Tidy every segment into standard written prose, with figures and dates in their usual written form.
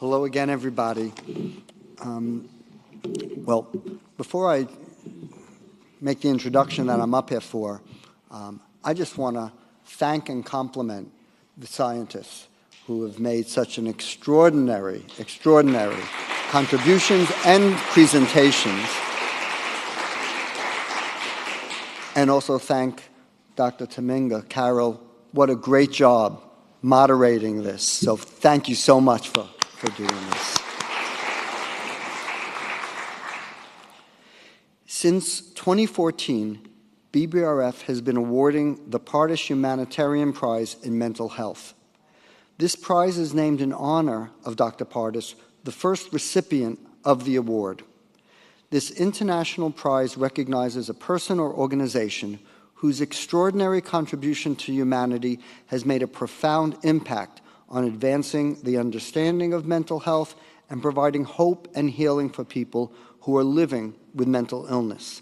Hello again, everybody. Well, before I make the introduction that I'm up here for, I just want to thank and compliment the scientists who have made such an extraordinary contributions and presentations. And also thank Dr. Taminga, Carol, what a great job moderating this. So thank you so much for doing this. Since 2014, BBRF has been awarding the Partis Humanitarian Prize in Mental Health. This prize is named in honor of Dr. Partis, the first recipient of the award. This international prize recognizes a person or organization whose extraordinary contribution to humanity has made a profound impact on advancing the understanding of mental health and providing hope and healing for people who are living with mental illness.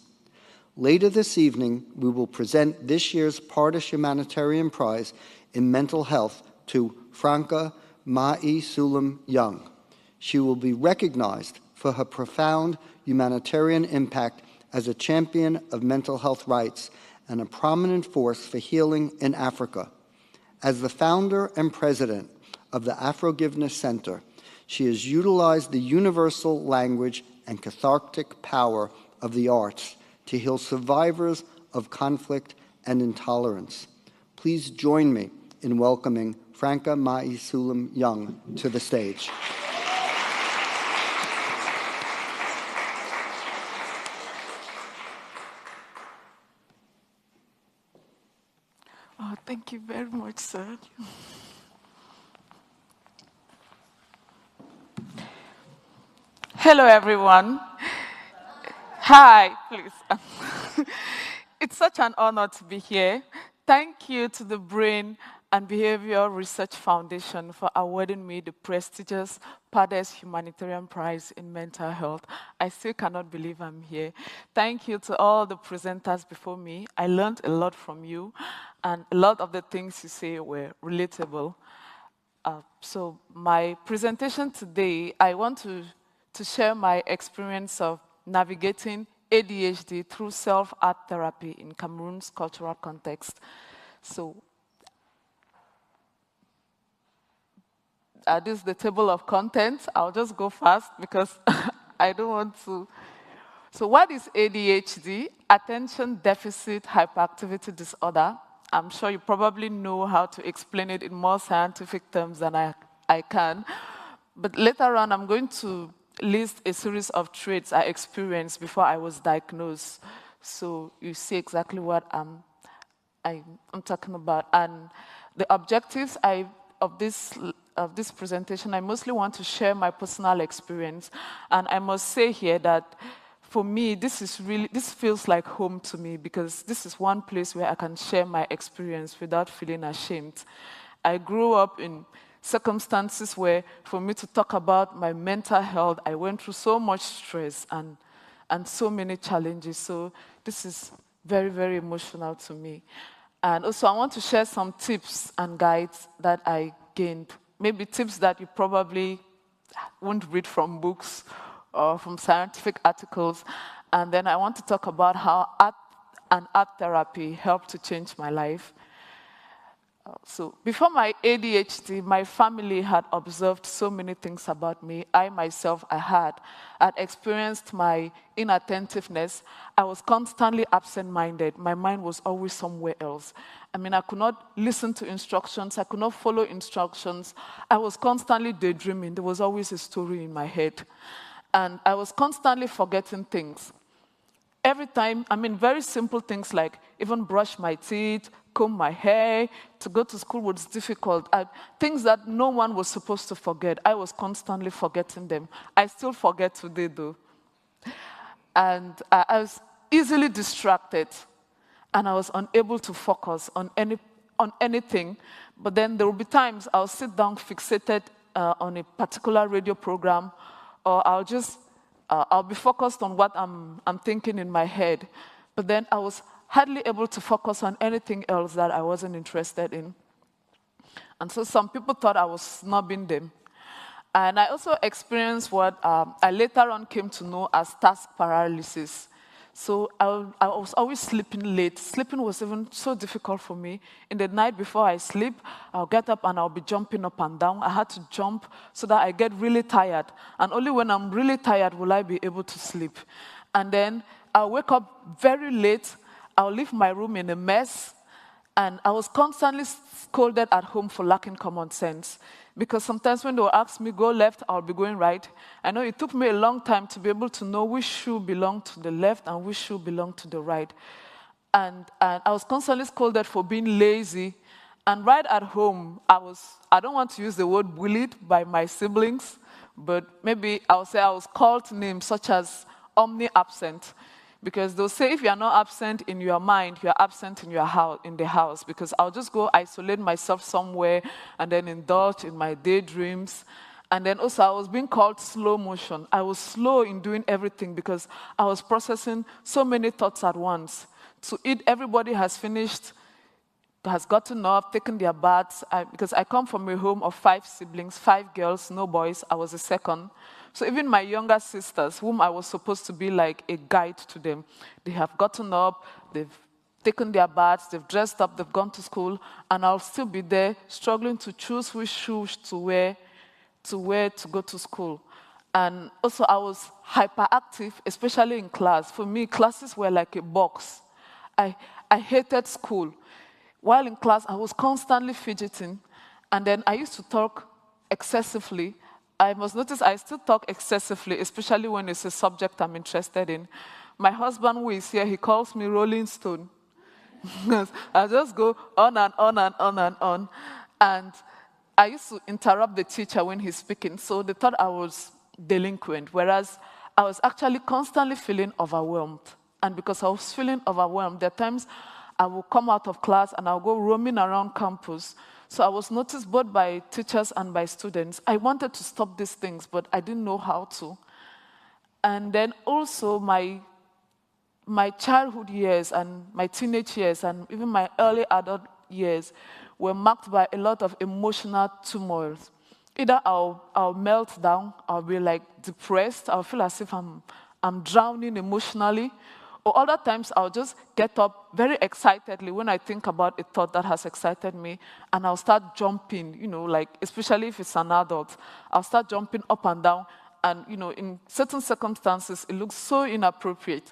Later this evening, we will present this year's Partis Humanitarian Prize in Mental Health to Franca Ma'i Sulam Young. She will be recognized for her profound humanitarian impact as a champion of mental health rights and a prominent force for healing in Africa. As the founder and president of the Afrogiveness Center, she has utilized the universal language and cathartic power of the arts to heal survivors of conflict and intolerance. Please join me in welcoming Franca Ma'i Sulam Young to the stage. Oh, thank you very much, sir. Hello, everyone. Hi, please. It's such an honor to be here. Thank you to the Brain and Behavioral Research Foundation for awarding me the prestigious Partis Humanitarian Prize in Mental Health. I still cannot believe I'm here. Thank you to all the presenters before me. I learned a lot from you, and a lot of the things you say were relatable. So my presentation today, I want to share my experience of navigating ADHD through self-art therapy in Cameroon's cultural context. So this is the table of contents. I'll just go fast because I don't want to. So what is ADHD? Attention Deficit Hyperactivity Disorder. I'm sure you probably know how to explain it in more scientific terms than I can. But later on, I'm going to list a series of traits I experienced before I was diagnosed. So you see exactly what I'm talking about. And the objectives of this presentation, I mostly want to share my personal experience. And I must say here that for me, this feels like home to me because this is one place where I can share my experience without feeling ashamed. I grew up in circumstances where, for me to talk about my mental health, I went through so much stress and so many challenges. So this is very, very emotional to me. And also, I want to share some tips and guides that I gained. Maybe tips that you probably won't read from books or from scientific articles. And then I want to talk about how art and art therapy helped to change my life. So before my ADHD, my family had observed so many things about me. I myself, I had experienced my inattentiveness. I was constantly absent-minded. My mind was always somewhere else. I mean, I could not listen to instructions. I could not follow instructions. I was constantly daydreaming. There was always a story in my head. And I was constantly forgetting things. Every time, I mean, very simple things like even brush my teeth, comb my hair, to go to school was difficult. Things that no one was supposed to forget. I was constantly forgetting them. I still forget today, though. And I was easily distracted, and I was unable to focus on anything. But then there will be times I'll sit down fixated on a particular radio program, or I'll be focused on what I'm thinking in my head. But then I was hardly able to focus on anything else that I wasn't interested in. And so some people thought I was snubbing them. And I also experienced what I later on came to know as task paralysis. So I was always sleeping late. Sleeping was even so difficult for me. In the night before I sleep, I'll get up and I'll be jumping up and down. I had to jump so that I get really tired. And only when I'm really tired will I be able to sleep. And then I'll wake up very late. I'll leave my room in a mess. And I was constantly scolded at home for lacking common sense. Because sometimes when they will ask me, go left, I'll be going right. I know it took me a long time to be able to know which shoe belonged to the left and which shoe belonged to the right. And I was constantly scolded for being lazy. And right at home, I don't want to use the word bullied by my siblings, but maybe I'll say I was called names such as omni-absent. Because they'll say if you're not absent in your mind, you're absent in your house, in the house. Because I'll just go isolate myself somewhere and then indulge in my daydreams. And then also I was being called slow motion. I was slow in doing everything because I was processing so many thoughts at once. To eat, everybody has finished, has gotten up, taken their baths. Because I come from a home of 5 siblings, 5 girls, no boys. I was the second. So even my younger sisters, whom I was supposed to be like a guide to them, they have gotten up, they've taken their baths, they've dressed up, they've gone to school, and I'll still be there struggling to choose which shoes to wear to go to school. And also I was hyperactive, especially in class. For me, classes were like a box. I hated school. While in class, I was constantly fidgeting, and then I used to talk excessively. I must notice I still talk excessively, especially when it's a subject I'm interested in. My husband, who is here, he calls me Rolling Stone. I just go on and on and on and on. And I used to interrupt the teacher when he's speaking, so they thought I was delinquent, whereas I was actually constantly feeling overwhelmed. And because I was feeling overwhelmed, there are times I will come out of class and I'll go roaming around campus. So I was noticed both by teachers and by students. I wanted to stop these things, but I didn't know how to. And then also my childhood years and my teenage years and even my early adult years were marked by a lot of emotional turmoil. Either I'll melt down, I'll be like depressed, I'll feel as if I'm drowning emotionally. Or other times, I'll just get up very excitedly when I think about a thought that has excited me, and I'll start jumping, like, especially if it's an adult. I'll start jumping up and down, and, in certain circumstances, it looks so inappropriate.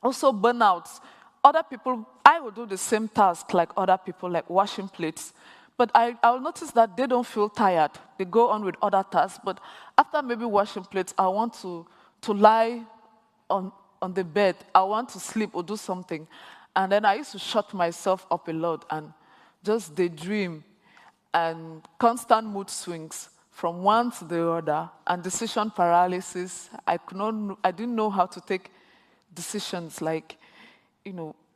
Also, burnouts. Other people, I will do the same task like other people, like washing plates, but I'll notice that they don't feel tired. They go on with other tasks, but after maybe washing plates, I want to lie on the bed, I want to sleep or do something. And then I used to shut myself up a lot and just daydream and constant mood swings from one to the other and decision paralysis. I didn't know how to take decisions. Like,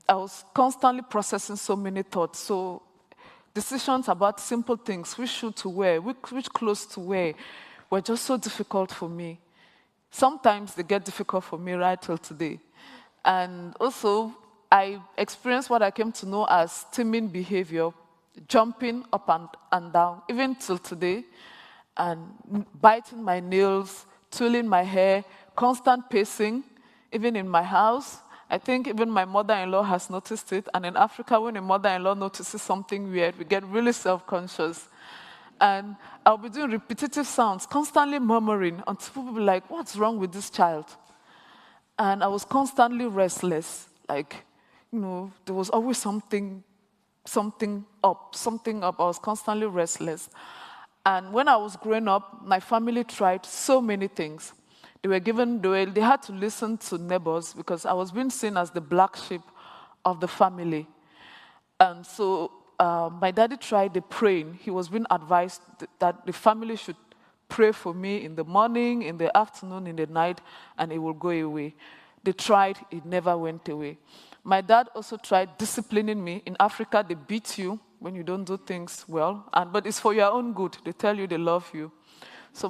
I was constantly processing so many thoughts. So decisions about simple things, which shoe to wear, which clothes to wear, were just so difficult for me. Sometimes they get difficult for me right till today. And also, I experienced what I came to know as stimming behavior, jumping up and down, even till today, and biting my nails, twirling my hair, constant pacing, even in my house. I think even my mother-in-law has noticed it. And in Africa, when a mother-in-law notices something weird, we get really self-conscious. And I'll be doing repetitive sounds, constantly murmuring, until people will be like, what's wrong with this child? And I was constantly restless. Like, there was always something up. I was constantly restless. And when I was growing up, my family tried so many things. They had to listen to neighbors because I was being seen as the black sheep of the family. And so my daddy tried the praying. He was being advised that the family should pray for me in the morning, in the afternoon, in the night, and it will go away. They tried, it never went away. My dad also tried disciplining me. In Africa, they beat you when you don't do things well, but it's for your own good. They tell you they love you. So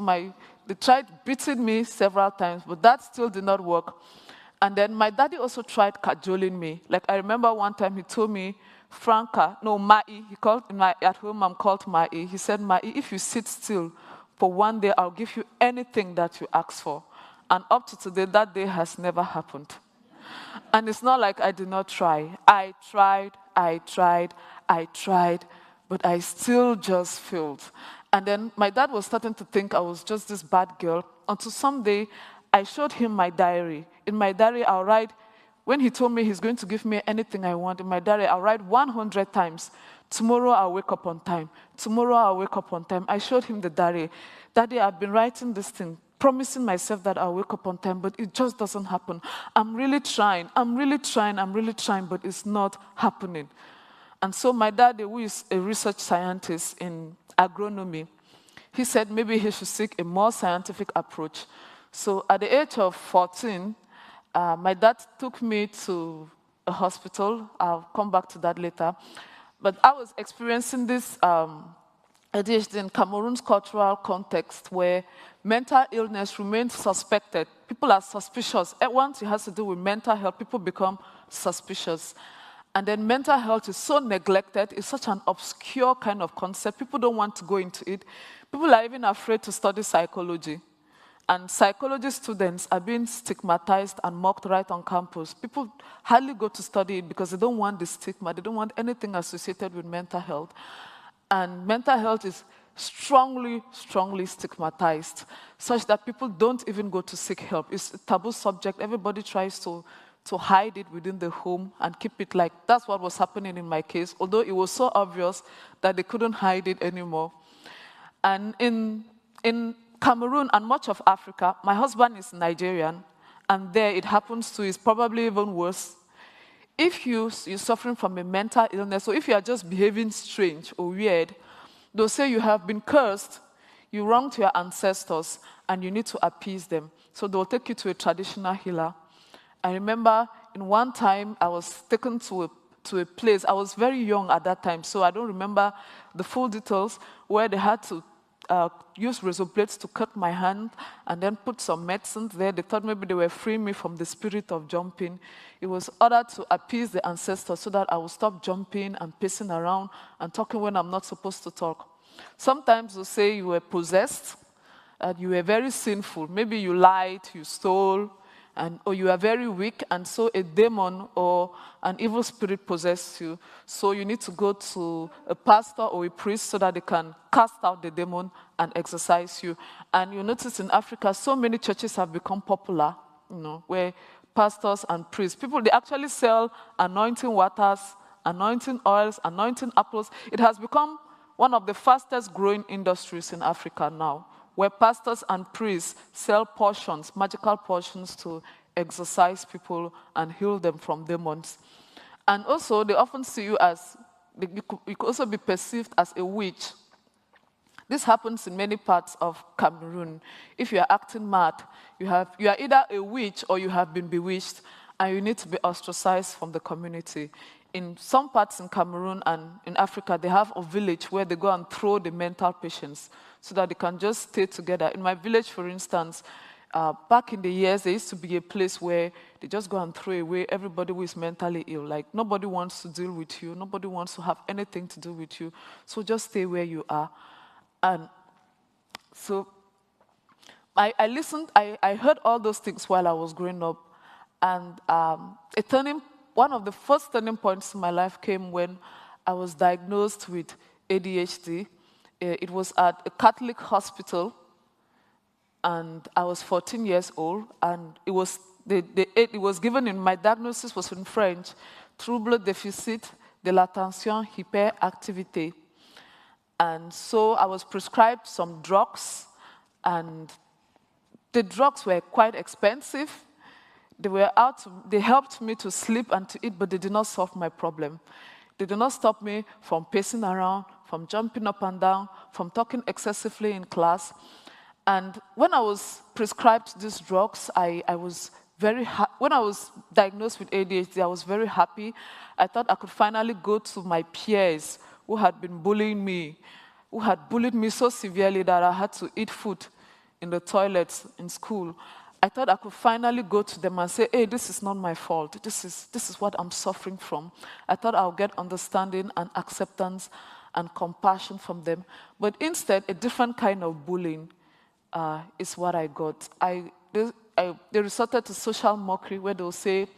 they tried beating me several times, but that still did not work. And then my daddy also tried cajoling me. Like, I remember one time he told me, Mai, at home I'm called Mai. He said, Mai, if you sit still for one day, I'll give you anything that you ask for. And up to today, that day has never happened. And it's not like I did not try. I tried, but I still just failed. And then my dad was starting to think I was just this bad girl, until someday I showed him my diary. In my diary, I'll write, when he told me he's going to give me anything I want, in my diary, I'll write 100 times, tomorrow I'll wake up on time. Tomorrow I'll wake up on time. I showed him the diary. Daddy, I've been writing this thing, promising myself that I'll wake up on time, but it just doesn't happen. I'm really trying, but it's not happening. And so my dad, who is a research scientist in agronomy, he said maybe he should seek a more scientific approach. So at the age of 14, my dad took me to a hospital. I'll come back to that later. But I was experiencing this ADHD in Cameroon's cultural context, where mental illness remains suspected. People are suspicious. Once it has to do with mental health, people become suspicious. And then mental health is so neglected. It's such an obscure kind of concept. People don't want to go into it. People are even afraid to study psychology. And psychology students are being stigmatized and mocked right on campus. People hardly go to study it because they don't want the stigma. They don't want anything associated with mental health. And mental health is strongly, strongly stigmatized, such that people don't even go to seek help. It's a taboo subject. Everybody tries to hide it within the home and keep it like, that's what was happening in my case, although it was so obvious that they couldn't hide it anymore. And in Cameroon and much of Africa, my husband is Nigerian, and there it happens to is probably even worse. If you're suffering from a mental illness, or if you are just behaving strange or weird, they'll say you have been cursed, you wronged your ancestors, and you need to appease them. So they'll take you to a traditional healer. I remember in one time I was taken to a place. I was very young at that time, so I don't remember the full details, where they had to use razor blades to cut my hand and then put some medicines there. They thought maybe they were freeing me from the spirit of jumping. It was ordered to appease the ancestors so that I would stop jumping and pacing around and talking when I'm not supposed to talk. Sometimes they'll say you were possessed, and you were very sinful. Maybe you lied, you stole, or you are very weak, and so a demon or an evil spirit possessed you. So you need to go to a pastor or a priest so that they can cast out the demon and exorcise you. And you notice in Africa, so many churches have become popular, where pastors and priests, people, they actually sell anointing waters, anointing oils, anointing apples. It has become one of the fastest growing industries in Africa now, where pastors and priests sell potions, magical potions, to exorcise people and heal them from demons. And also, they often see you as, you could also be perceived as a witch. This happens in many parts of Cameroon. If you are acting mad, you are either a witch or you have been bewitched, and you need to be ostracized from the community. In some parts in Cameroon and in Africa, they have a village where they go and throw the mental patients so that they can just stay together. In my village, for instance, back in the years, there used to be a place where they just go and throw away everybody who is mentally ill. Like, nobody wants to deal with you. Nobody wants to have anything to do with you. So just stay where you are. And so I listened, I heard all those things while I was growing up. And one of the first turning points in my life came when I was diagnosed with ADHD. It was at a Catholic hospital, and I was 14 years old, and it was given in, my diagnosis was in French, trouble déficit de l'attention hyperactivité. And so I was prescribed some drugs, and the drugs were quite expensive. They helped me to sleep and to eat, but they did not solve my problem. They did not stop me from pacing around, from jumping up and down, from talking excessively in class. And when I was prescribed these drugs, I was very when I was diagnosed with ADHD, I was very happy. I thought I could finally go to my peers who had been bullying me, who had bullied me so severely that I had to eat food in the toilets in school. I thought I could finally go to them and say, hey, this is not my fault. This is what I'm suffering from. I thought I'll get understanding and acceptance and compassion from them. But instead, a different kind of bullying is what I got. They resorted to social mockery where they'll say,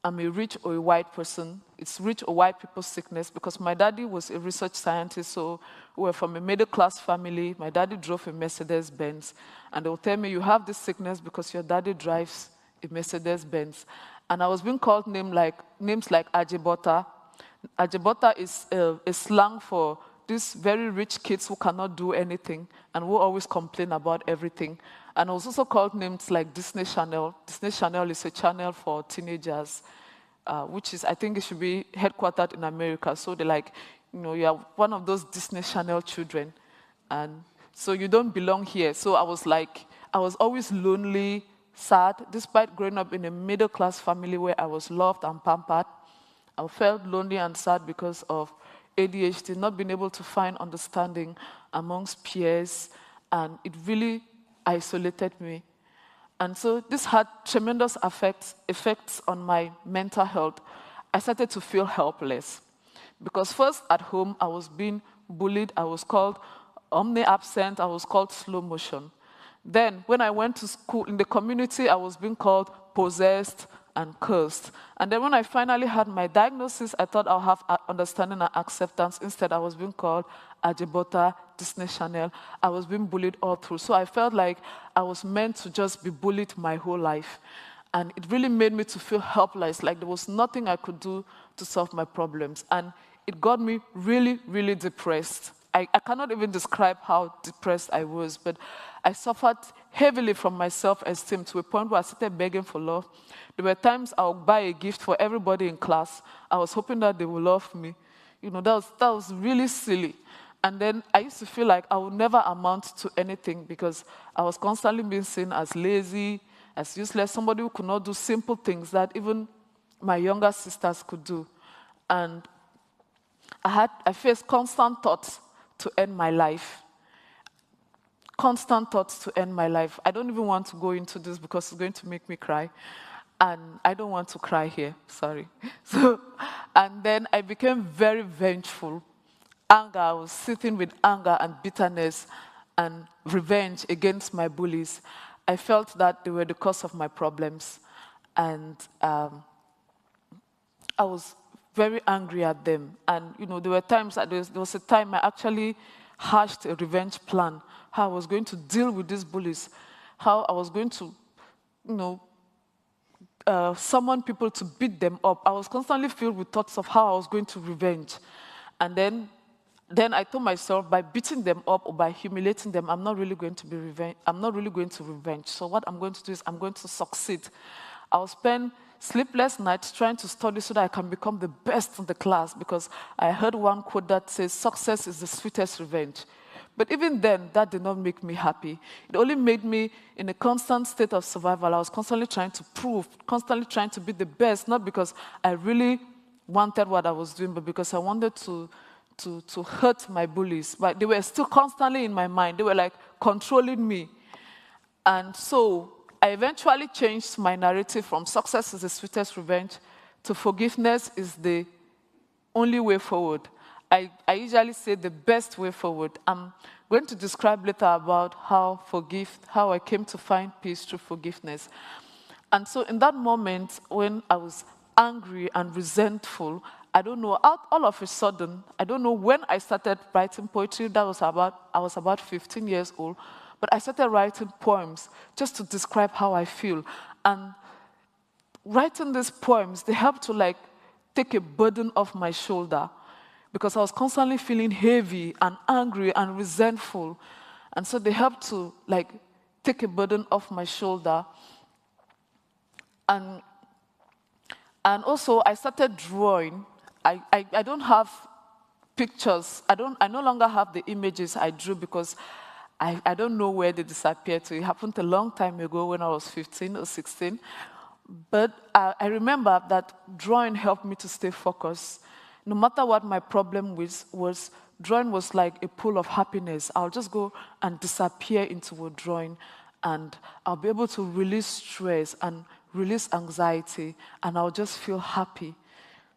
I'm a rich or a white person. It's rich or white people's sickness because my daddy was a research scientist, so we were from a middle-class family. My daddy drove a Mercedes-Benz, and they'll tell me, you have this sickness because your daddy drives a Mercedes-Benz. And I was being called names like Ajibota. Ajibota is a slang for these very rich kids who cannot do anything and who always complain about everything. And I was also called names like Disney Channel. Disney Channel is a channel for teenagers, which is, I think it should be headquartered in America. So they're like, you're one of those Disney Channel children. And so you don't belong here. So I was always lonely, sad, despite growing up in a middle-class family where I was loved and pampered. I felt lonely and sad because of ADHD, not being able to find understanding amongst peers, and it really isolated me. And so this had tremendous effects on my mental health. I started to feel helpless. Because first, at home, I was being bullied. I was called omni-absent. I was called slow motion. Then, when I went to school, in the community, I was being called possessed and cursed. And then when I finally had my diagnosis, I thought I'll have understanding and acceptance. Instead, I was being called Ajibota, Disney Channel. I was being bullied all through. So I felt like I was meant to just be bullied my whole life. And it really made me to feel helpless, like there was nothing I could do to solve my problems. And it got me really, really depressed. I cannot even describe how depressed I was, but I suffered heavily from my self-esteem to a point where I started begging for love. There were times I would buy a gift for everybody in class. I was hoping that they would love me. That was really silly. And then I used to feel like I would never amount to anything because I was constantly being seen as lazy, as useless, somebody who could not do simple things that even my younger sisters could do. And I faced constant thoughts to end my life. Constant thoughts to end my life. I don't even want to go into this because it's going to make me cry. And I don't want to cry here, sorry. And then I became very vengeful. Anger, I was sitting with anger and bitterness and revenge against my bullies. I felt that they were the cause of my problems. And I was very angry at them. And, there were times, there was a time I actually hatched a revenge plan, how I was going to deal with these bullies, how I was going to, summon people to beat them up. I was constantly filled with thoughts of how I was going to revenge. And then I told myself, by beating them up or by humiliating them, I'm not really going to revenge. So what I'm going to do is I'm going to succeed. I'll spend sleepless nights trying to study so that I can become the best in the class, because I heard one quote that says, success is the sweetest revenge. But even then, that did not make me happy. It only made me in a constant state of survival. I was constantly trying to prove, constantly trying to be the best, not because I really wanted what I was doing, but because I wanted to hurt my bullies. But they were still constantly in my mind. They were like controlling me. And so I eventually changed my narrative from success is the sweetest revenge to forgiveness is the only way forward. I usually say the best way forward. I'm going to describe later about how I came to find peace through forgiveness. And so in that moment when I was angry and resentful, I don't know, all of a sudden, I don't know when I started writing poetry. I was about 15 years old, but I started writing poems just to describe how I feel. And writing these poems, they helped to take a burden off my shoulder, because I was constantly feeling heavy and angry and resentful. And so they helped to take a burden off my shoulder. And also I started drawing. I don't have pictures. I no longer have the images I drew because I don't know where they disappeared to. It happened a long time ago when I was 15 or 16. But I remember that drawing helped me to stay focused. No matter what my problem was, drawing was like a pool of happiness. I'll just go and disappear into a drawing, and I'll be able to release stress and release anxiety, and I'll just feel happy.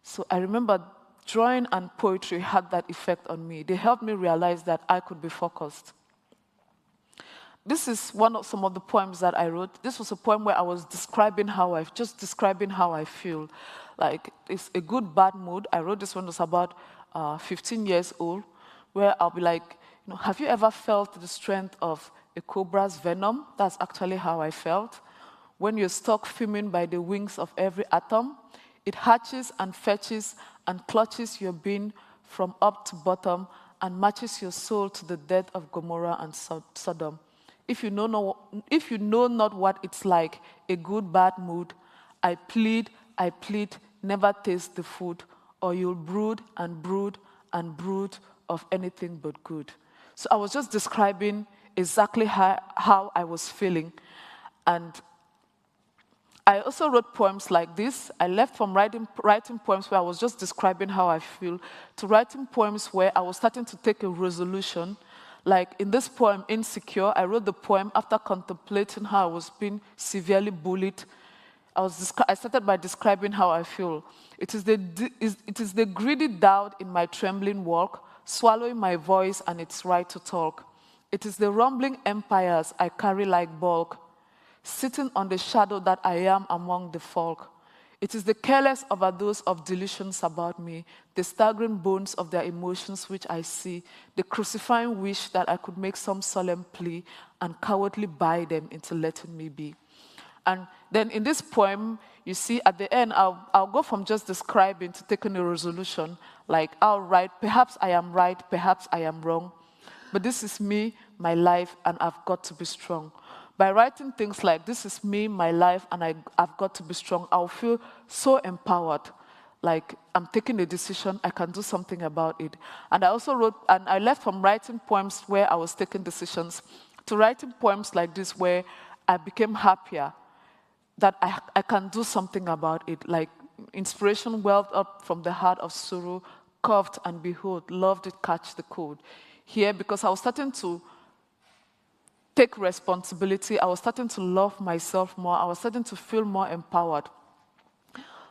So I remember drawing and poetry had that effect on me. They helped me realize that I could be focused. This is some of the poems that I wrote. This was a poem where I was describing how I feel. Like, it's a good, bad mood. I wrote this when I was about 15 years old, where I'll be like, have you ever felt the strength of a cobra's venom? That's actually how I felt. When you're stuck fuming by the wings of every atom, it hatches and fetches and clutches your being from up to bottom and matches your soul to the death of Gomorrah and Sodom. If you know not what it's like, a good, bad mood, I plead, never taste the food, or you'll brood and brood and brood of anything but good. So I was just describing exactly how I was feeling. And I also wrote poems like this. I left from writing poems where I was just describing how I feel to writing poems where I was starting to take a resolution. Like in this poem, Insecure, I wrote the poem after contemplating how I was being severely bullied. I started by describing how I feel. It is the greedy doubt in my trembling walk, swallowing my voice and its right to talk. It is the rumbling empires I carry like bulk, sitting on the shadow that I am among the folk. It is the careless overdose of delusions about me, the staggering bones of their emotions which I see, the crucifying wish that I could make some solemn plea and cowardly buy them into letting me be. And then in this poem, you see at the end, I'll go from just describing to taking a resolution, like I'll write, perhaps I am right, perhaps I am wrong, but this is me, my life, and I've got to be strong. By writing things like, this is me, my life, and I've got to be strong, I'll feel so empowered, like I'm taking a decision, I can do something about it. And I also wrote, and I left from writing poems where I was taking decisions to writing poems like this where I became happier, that I can do something about it, like inspiration welled up from the heart of sorrow, curved and behold, love did catch the cold. Here, because I was starting to take responsibility, I was starting to love myself more, I was starting to feel more empowered.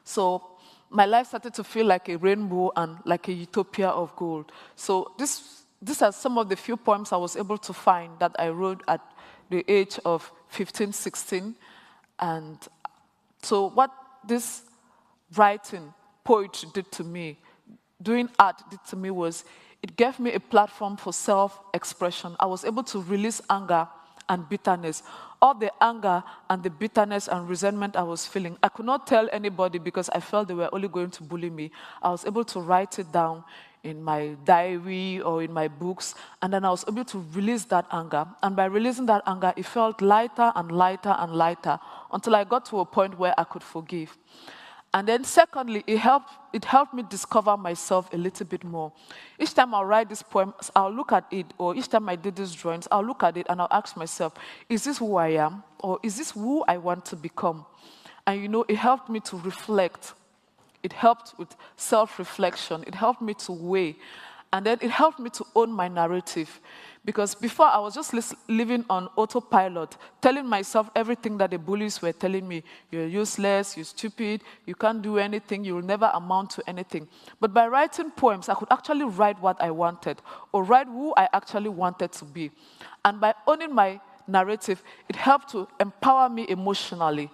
So my life started to feel like a rainbow and like a utopia of gold. So these are some of the few poems I was able to find that I wrote at the age of 15, 16. And so what this writing, poetry did to me, doing art did to me was, it gave me a platform for self-expression. I was able to release anger and bitterness. All the anger and the bitterness and resentment I was feeling, I could not tell anybody because I felt they were only going to bully me. I was able to write it down in my diary or in my books, and then I was able to release that anger. And by releasing that anger, it felt lighter and lighter and lighter until I got to a point where I could forgive. And then secondly, it helped me discover myself a little bit more. Each time I write this poem, I'll look at it, or each time I did these drawings, I'll look at it and I'll ask myself, is this who I am? Or is this who I want to become? And it helped me to reflect. It helped with self-reflection. It helped me to weigh. And then it helped me to own my narrative. Because before, I was just living on autopilot, telling myself everything that the bullies were telling me. You're useless, you're stupid, you can't do anything, you will never amount to anything. But by writing poems, I could actually write what I wanted, or write who I actually wanted to be. And by owning my narrative, it helped to empower me emotionally,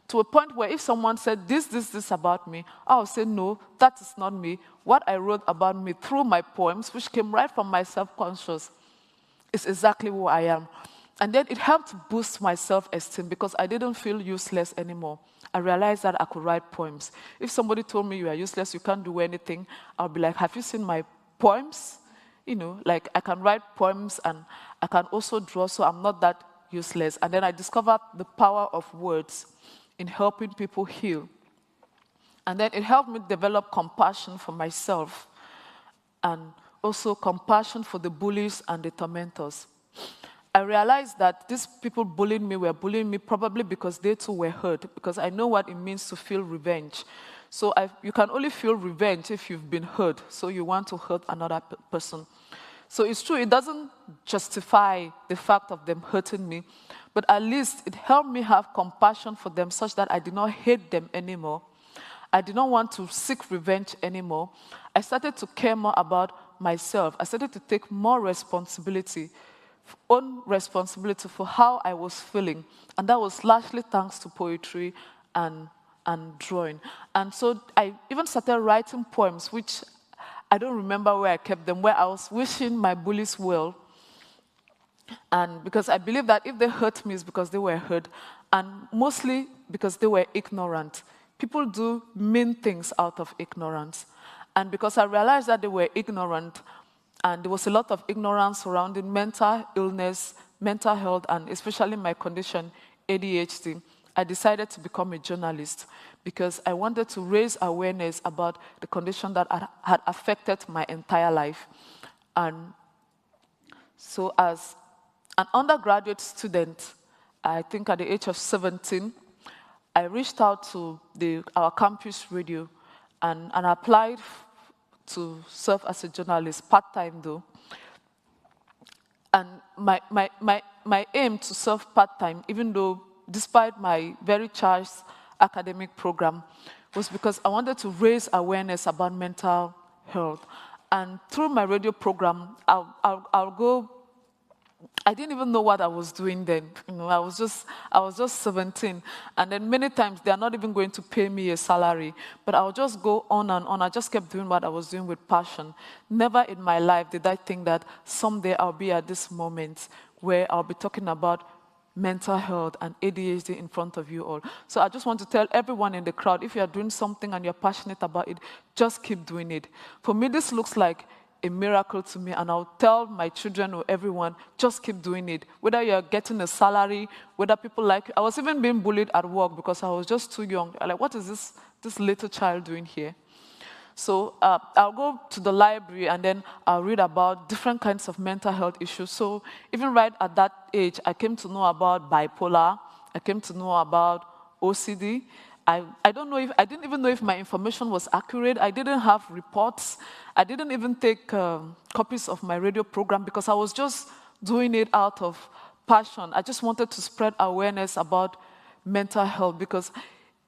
to a point where if someone said this about me, I would say, no, that is not me. What I wrote about me through my poems, which came right from my self-conscious, is exactly who I am. And then it helped boost my self-esteem because I didn't feel useless anymore. I realized that I could write poems. If somebody told me you are useless, you can't do anything, I'll be like, have you seen my poems? Like I can write poems and I can also draw, so I'm not that useless. And then I discovered the power of words in helping people heal. And then it helped me develop compassion for myself and also compassion for the bullies and the tormentors. I realized that these people bullying me were bullying me probably because they too were hurt, because I know what it means to feel revenge. So you can only feel revenge if you've been hurt, so you want to hurt another person. So it's true, it doesn't justify the fact of them hurting me, but at least it helped me have compassion for them such that I did not hate them anymore. I did not want to seek revenge anymore, I started to care more about myself. I started to take more responsibility, own responsibility for how I was feeling. And that was largely thanks to poetry and drawing. And so I even started writing poems, which I don't remember where I kept them, where I was wishing my bullies well. And because I believe that if they hurt me, it's because they were hurt, and mostly because they were ignorant. People do mean things out of ignorance. And because I realized that they were ignorant, and there was a lot of ignorance surrounding mental illness, mental health, and especially my condition, ADHD, I decided to become a journalist because I wanted to raise awareness about the condition that had affected my entire life. And so as an undergraduate student, I think at the age of 17, I reached out to our campus radio and applied to serve as a journalist, part-time though. And my aim to serve part-time, even though despite my very charged academic program, was because I wanted to raise awareness about mental health. And through my radio program, I'll go. I didn't even know what I was doing then. I was just 17. And then many times they are not even going to pay me a salary. But I'll just go on and on. I just kept doing what I was doing with passion. Never in my life did I think that someday I'll be at this moment where I'll be talking about mental health and ADHD in front of you all. So I just want to tell everyone in the crowd, if you're doing something and you're passionate about it, just keep doing it. For me, this looks like a miracle to me, and I'll tell my children or everyone, just keep doing it. Whether you're getting a salary, whether people like you. I was even being bullied at work because I was just too young. I'm like, what is this little child doing here? So I'll go to the library and then I'll read about different kinds of mental health issues. So even right at that age, I came to know about bipolar. I came to know about OCD. I didn't even know if my information was accurate. I didn't have reports. I didn't even take copies of my radio program because I was just doing it out of passion. I just wanted to spread awareness about mental health because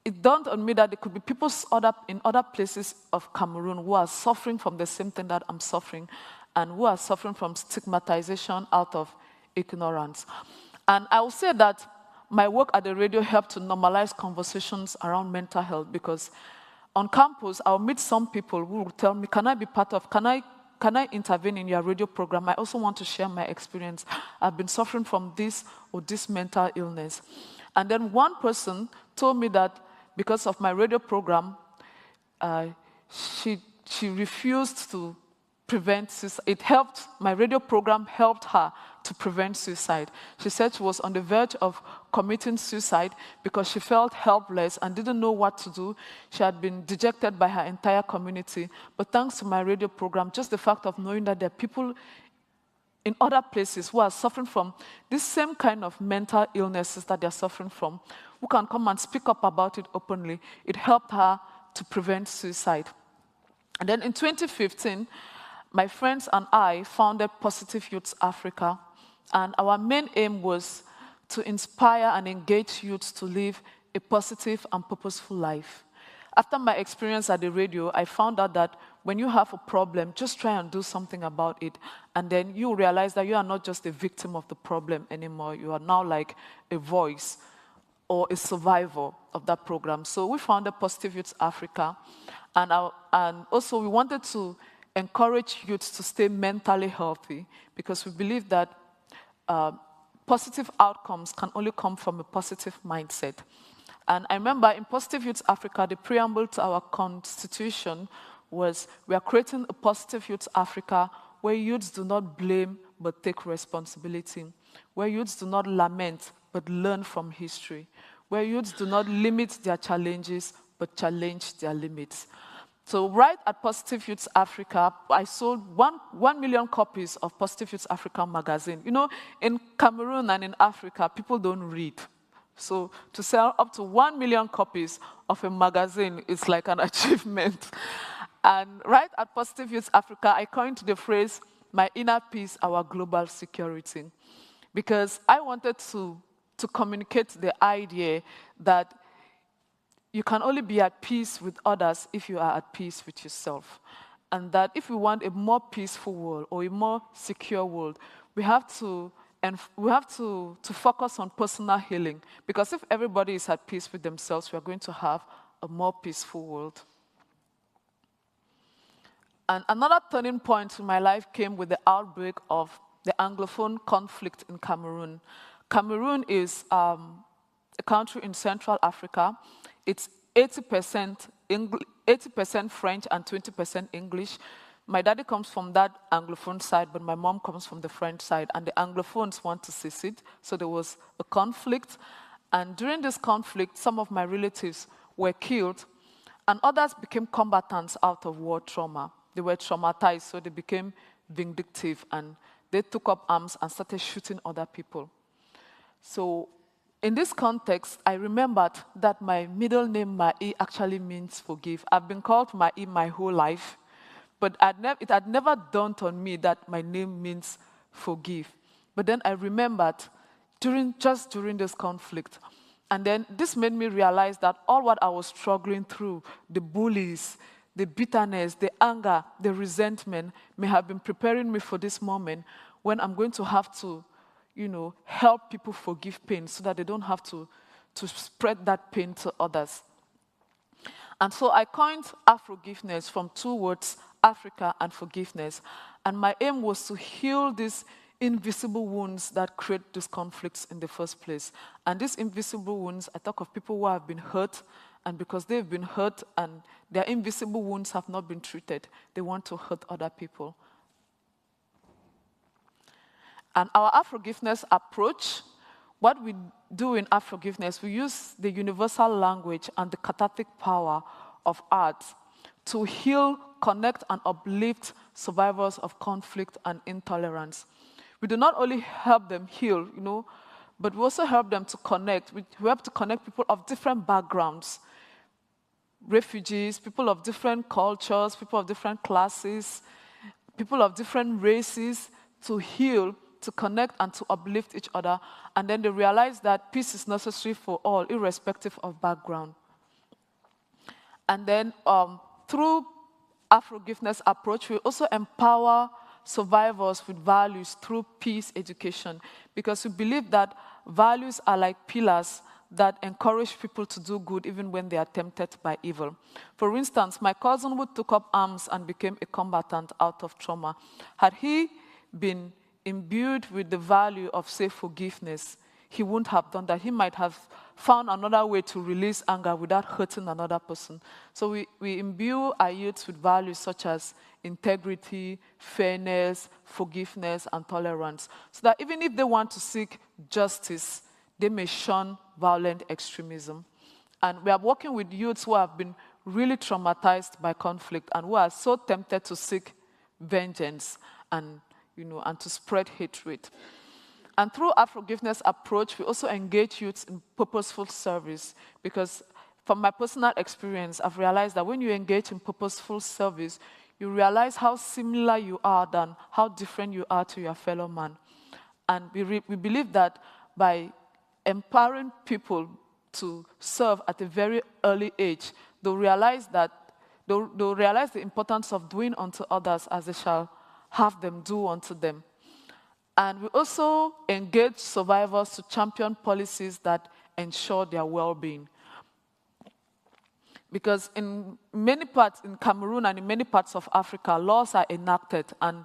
it dawned on me that there could be people in other places of Cameroon who are suffering from the same thing that I'm suffering and who are suffering from stigmatization out of ignorance. And I will say that my work at the radio helped to normalize conversations around mental health because on campus, I'll meet some people who will tell me, can I intervene in your radio program? I also want to share my experience. I've been suffering from this or this mental illness. And then one person told me that because of my radio program, she refused to prevent suicide. My radio program helped her to prevent suicide. She said she was on the verge of committing suicide because she felt helpless and didn't know what to do. She had been dejected by her entire community. But thanks to my radio program, just the fact of knowing that there are people in other places who are suffering from this same kind of mental illnesses that they're suffering from, who can come and speak up about it openly, it helped her to prevent suicide. And then in 2015, my friends and I founded Positive Youth Africa, and our main aim was to inspire and engage youths to live a positive and purposeful life. After my experience at the radio, I found out that when you have a problem, just try and do something about it, and then you realize that you are not just a victim of the problem anymore. You are now like a voice or a survivor of that program. So we founded Positive Youth Africa, and also we wanted to encourage youths to stay mentally healthy because we believe that positive outcomes can only come from a positive mindset. And I remember in Positive Youth Africa, the preamble to our constitution was, we are creating a Positive Youth Africa where youths do not blame but take responsibility, where youths do not lament but learn from history, where youths do not limit their challenges but challenge their limits. So right at Positive Youth Africa, I sold 1 million copies of Positive Youth Africa magazine. You know, in Cameroon and in Africa, people don't read. So to sell up to 1 million copies of a magazine is like an achievement. And right at Positive Youth Africa, I coined the phrase, my inner peace, our global security. Because I wanted to communicate the idea that you can only be at peace with others if you are at peace with yourself. And that if we want a more peaceful world or a more secure world, we have to focus on personal healing. Because if everybody is at peace with themselves, we are going to have a more peaceful world. And another turning point in my life came with the outbreak of the Anglophone conflict in Cameroon. Cameroon is a country in Central Africa. It's 80% French and 20% English. My daddy comes from that Anglophone side, but my mom comes from the French side, and the Anglophones want to secede, so there was a conflict. And during this conflict, some of my relatives were killed, and others became combatants out of war trauma. They were traumatized, so they became vindictive, and they took up arms and started shooting other people. So in this context, I remembered that my middle name, Mai, actually means forgive. I've been called Mai my whole life, but it had never dawned on me that my name means forgive. But then I remembered just during this conflict. And then this made me realize that all what I was struggling through, the bullies, the bitterness, the anger, the resentment, may have been preparing me for this moment when I'm going to have to, help people forgive pain so that they don't have to spread that pain to others. And so I coined Afrogiveness from two words, Africa and forgiveness. And my aim was to heal these invisible wounds that create these conflicts in the first place. And these invisible wounds, I talk of people who have been hurt, and because they've been hurt and their invisible wounds have not been treated, they want to hurt other people. And our Afrogiveness approach, what we do in Afrogiveness, we use the universal language and the cathartic power of art to heal, connect, and uplift survivors of conflict and intolerance. We do not only help them heal, but we also help them to connect. We help to connect people of different backgrounds, refugees, people of different cultures, people of different classes, people of different races, to heal, to connect, and to uplift each other. And then they realize that peace is necessary for all, irrespective of background. And then through Afrogiveness approach, we also empower survivors with values through peace education, because we believe that values are like pillars that encourage people to do good even when they are tempted by evil. For instance, my cousin who took up arms and became a combatant out of trauma, had he been imbued with the value of, say, forgiveness, he wouldn't have done that. He might have found another way to release anger without hurting another person. So we imbue our youths with values such as integrity, fairness, forgiveness, and tolerance, so that even if they want to seek justice, they may shun violent extremism. And we are working with youths who have been really traumatized by conflict and who are so tempted to seek vengeance and to spread hatred. And through Afrogiveness approach, we also engage youths in purposeful service, because from my personal experience, I've realized that when you engage in purposeful service, you realize how similar you are than how different you are to your fellow man. And we believe that by empowering people to serve at a very early age, they'll realize the importance of doing unto others as they shall have them do unto them. And we also engage survivors to champion policies that ensure their well-being. Because in many parts, in Cameroon and in many parts of Africa, laws are enacted, and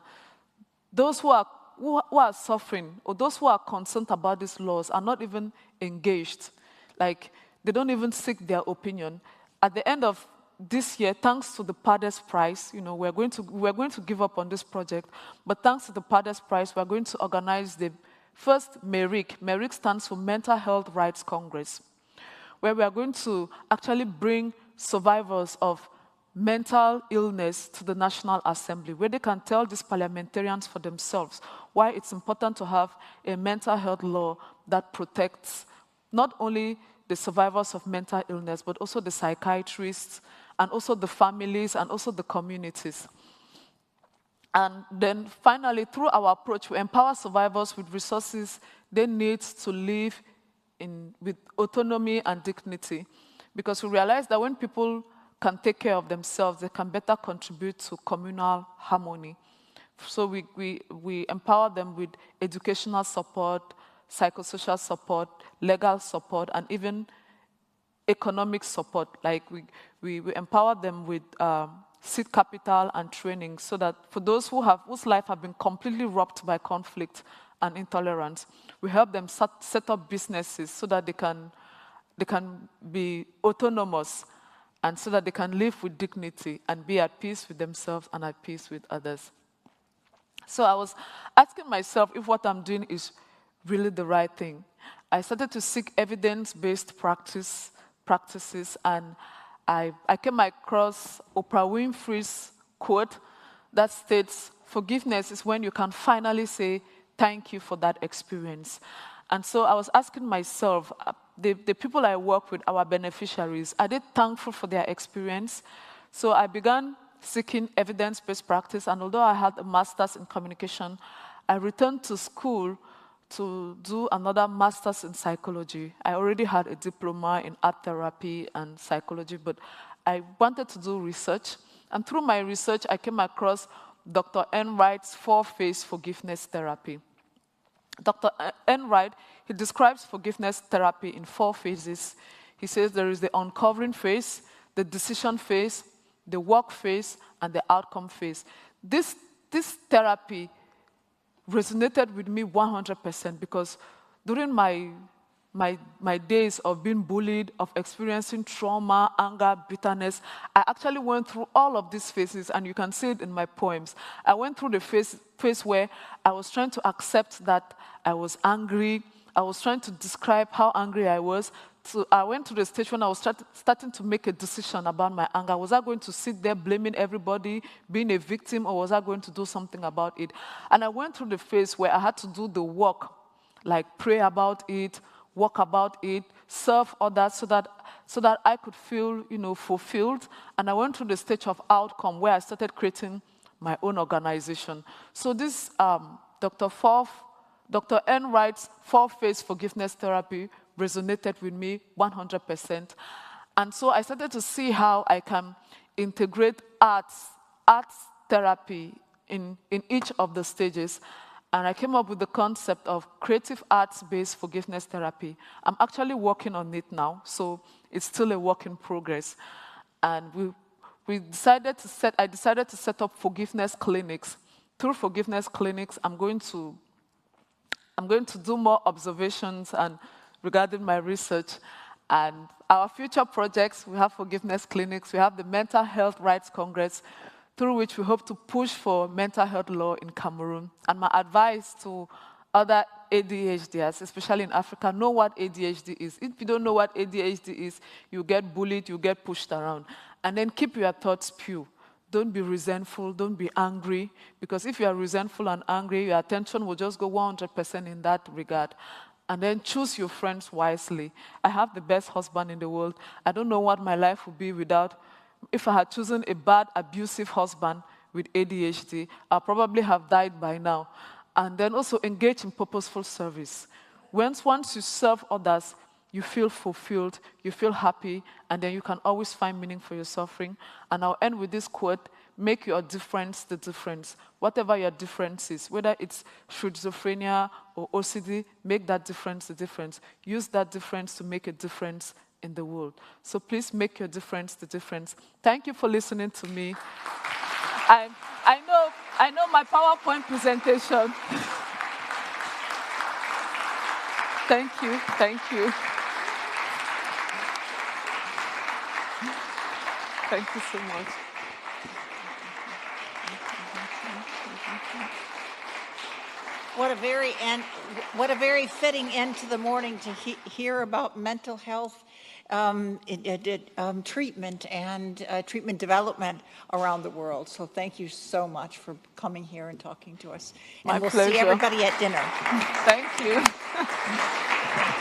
those who are suffering, or those who are concerned about these laws, are not even engaged. Like, they don't even seek their opinion. At the end of this year, thanks to the Padres Prize, we're going to give up on this project, but thanks to the Padres Prize, we're going to organize the first MERIC. MERIC stands for Mental Health Rights Congress, where we are going to actually bring survivors of mental illness to the National Assembly, where they can tell these parliamentarians for themselves why it's important to have a mental health law that protects not only the survivors of mental illness, but also the psychiatrists, and also the families, and also the communities. And then finally, through our approach, we empower survivors with resources they need to live with autonomy and dignity. because we realized that when people can take care of themselves, they can better contribute to communal harmony. So we empower them with educational support, psychosocial support, legal support, and even economic support. Like we empower them with seed capital and training, so that for those whose life have been completely robbed by conflict and intolerance, we help them set up businesses so that they can be autonomous, and so that they can live with dignity and be at peace with themselves and at peace with others. So I was asking myself if what I'm doing is really the right thing. I started to seek evidence-based practices, and I came across Oprah Winfrey's quote that states, "Forgiveness is when you can finally say thank you for that experience." And so I was asking myself, the people I work with, our beneficiaries, are they thankful for their experience? So I began seeking evidence-based practice, and although I had a master's in communication, I returned to school to do another master's in psychology. I already had a diploma in art therapy and psychology, but I wanted to do research. And through my research, I came across Dr. Enright's 4-phase forgiveness therapy. Dr. Enright, he describes forgiveness therapy in 4 phases. He says there is the uncovering phase, the decision phase, the work phase, and the outcome phase. This therapy resonated with me 100%, because during my days of being bullied, of experiencing trauma, anger, bitterness, I actually went through all of these phases, and you can see it in my poems. I went through the phase where I was trying to accept that I was angry. I was trying to describe how angry I was. So I went to the stage when I was starting to make a decision about my anger. Was I going to sit there blaming everybody, being a victim, or was I going to do something about it? And I went through the phase where I had to do the work, like pray about it, work about it, serve others, so that I could feel, fulfilled. And I went through the stage of outcome where I started creating my own organization. So this Dr. Enright's 4-phase forgiveness therapy resonated with me 100%. And so I started to see how I can integrate arts therapy in each of the stages. And I came up with the concept of creative arts-based forgiveness therapy. I'm actually working on it now, so it's still a work in progress. And I decided to set up forgiveness clinics. Through forgiveness clinics, I'm going to do more observations and regarding my research. And our future projects, we have forgiveness clinics, we have the Mental Health Rights Congress, through which we hope to push for mental health law in Cameroon. And my advice to other ADHDers, especially in Africa, know what ADHD is. If you don't know what ADHD is, you get bullied, you get pushed around. And then keep your thoughts pure. Don't be resentful, don't be angry, because if you are resentful and angry, your attention will just go 100% in that regard. And then choose your friends wisely. I have the best husband in the world. I don't know what my life would be without. If I had chosen a bad, abusive husband with ADHD, I'll probably have died by now. And then also engage in purposeful service. Once you serve others, you feel fulfilled, you feel happy, and then you can always find meaning for your suffering. And I'll end with this quote: make your difference the difference. Whatever your difference is, whether it's schizophrenia or OCD, make that difference the difference. Use that difference to make a difference in the world. So please make your difference the difference. Thank you for listening to me. I know my PowerPoint presentation. Thank you. Thank you so much. What a very fitting end to the morning to hear about mental health treatment and treatment development around the world. So thank you so much for coming here and talking to us. My and we'll pleasure. see everybody at dinner. Thank you.